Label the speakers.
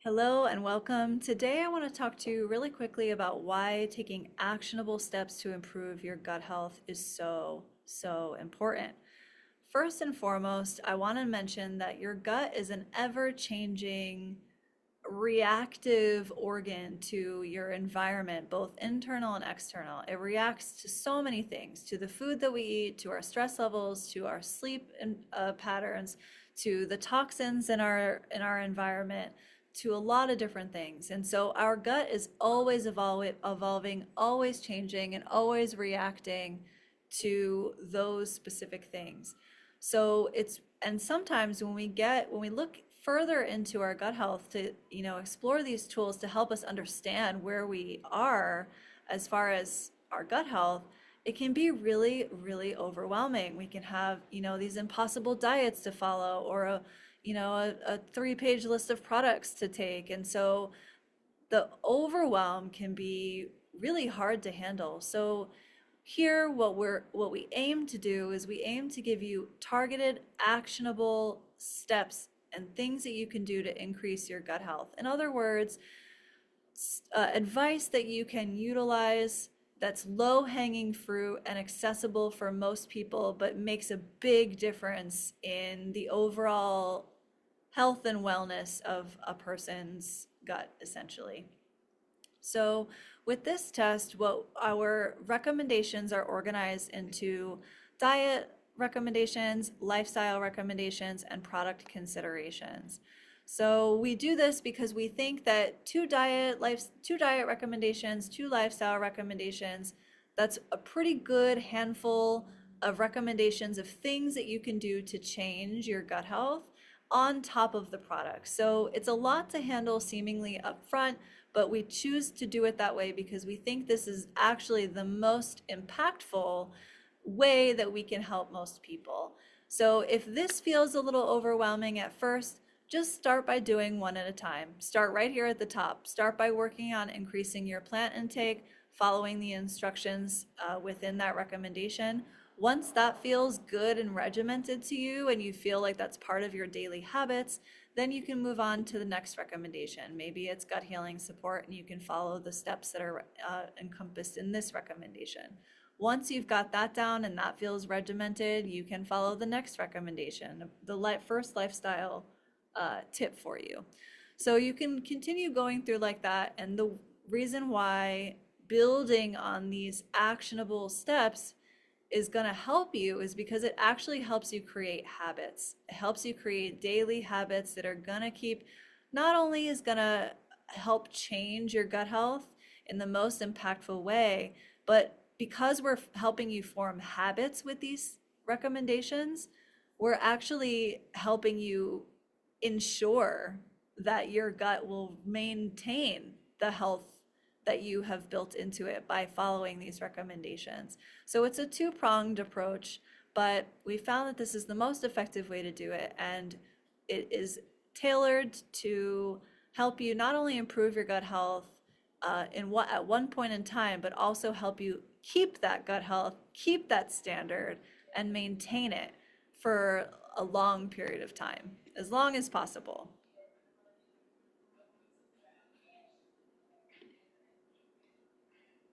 Speaker 1: Hello and welcome. Today I want to talk to you really quickly about why taking actionable steps to improve your gut health is so important. First and foremost, I want to mention that your gut is an ever-changing, reactive organ to your environment, both internal and external. It reacts to so many things, to the food that we eat, to our stress levels, to our sleep patterns, to the toxins in our environment, to a lot of different things. And so our gut is always evolving, always changing, and always reacting to those specific things. And sometimes when we look further into our gut health to, explore these tools to help us understand where we are as far as our gut health, it can be really overwhelming. We can have, these impossible diets to follow or a 3-page list of products to take. And so the overwhelm can be really hard to handle. So here, what we aim to do is we aim to give you targeted, actionable steps and things that you can do to increase your gut health. In other words, advice that you can utilize that's low-hanging fruit and accessible for most people, but makes a big difference in the overall health and wellness of a person's gut, essentially. So with this test, what our recommendations are organized into diet recommendations, lifestyle recommendations, and product considerations. So we do this because we think that two diet recommendations, two lifestyle recommendations, that's a pretty good handful of recommendations of things that you can do to change your gut health on top of the product. So it's a lot to handle seemingly upfront, but we choose to do it that way because we think this is actually the most impactful way that we can help most people. So if this feels a little overwhelming at first, just start by doing one at a time. Start right here at the top. Start by working on increasing your plant intake, following the instructions within that recommendation. Once that feels good and regimented to you and you feel like that's part of your daily habits, then you can move on to the next recommendation. Maybe it's gut healing support and you can follow the steps that are encompassed in this recommendation. Once you've got that down and that feels regimented, you can follow the next recommendation, the first lifestyle tip for you. So you can continue going through like that. And the reason why building on these actionable steps is going to help you is because it actually helps you create habits. It helps you create daily habits that are going to not only is going to help change your gut health in the most impactful way, but because we're helping you form habits with these recommendations, we're actually helping you ensure that your gut will maintain the health that you have built into it by following these recommendations. So it's a two-pronged approach, but we found that this is the most effective way to do it, and it is tailored to help you not only improve your gut health at one point in time, but also help you keep that gut health, keep that standard, and maintain it for a long period of time, as long as possible.